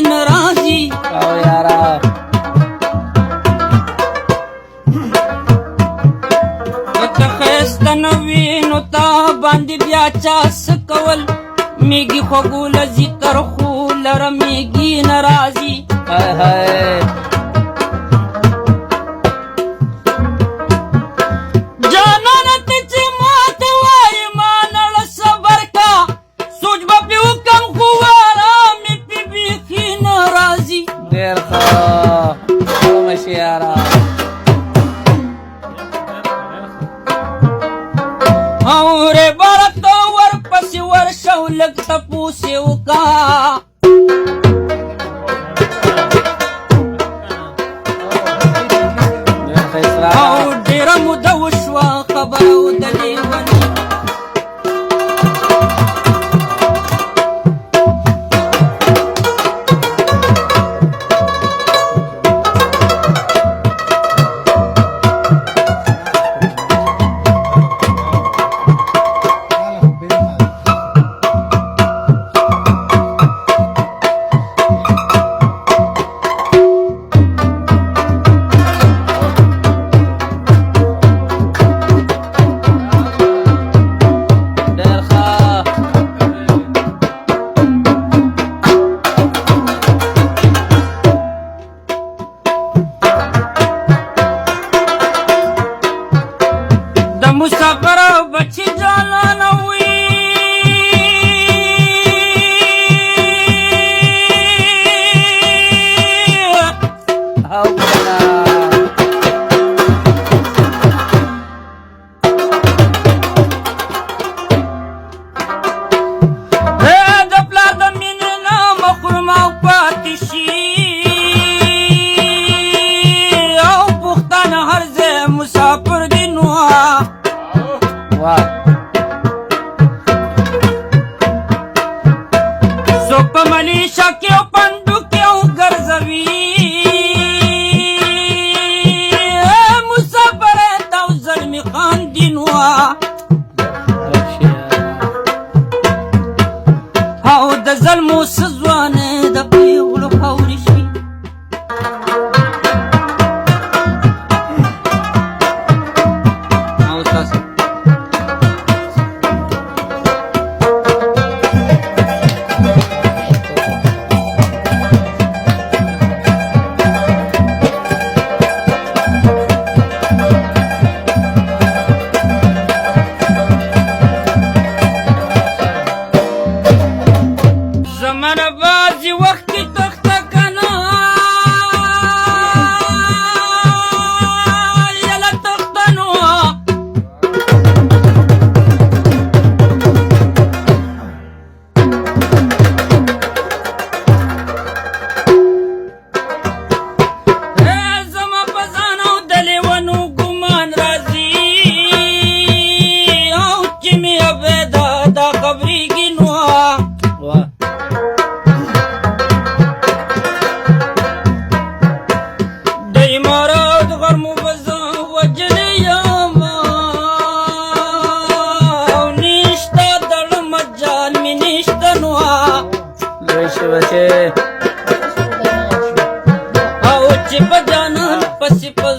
ناراضي او یارا که ښایسته نه وي نو تا باندې بیا چا څه کول میږي خوږو لذي ترخو لره میږي ناراضي های های جانانه ته چې ماته وایې ما نړه صبر کا سوچ به پې وکم خو ارامې پې بیخي نه راځي ډېر ښه ومشي یارا اورې باره ته ورپسې ورشه او لږ تپوس یې وکړه ډېر ښایسته او ډېره موده وشوه خبره و د لیوني ډېر ښه د مسافر بچی جانانه وي او کنه د پلار د مینې نه محروم او پاتې شي او پښتانه هر ځای مسافر دي نو واه څوک په ملیشه کې او پنډو کې او ګرځوي مسافر ته او زلمي خان دي نو او د ظلمو څه ځوانې د پیغلو خاورې شي او تاسو زمانه بعضې وخت کې تخته که نه یله تخته نو زما په ځان او د لیونو ګمان راځي او چې مې ابدا دا خبرېږي نو واه د امارات غرمو به زه وجلی یم او نشته دړه مجال مې نشته نو لوی شي بچې او چې په جانان پسې په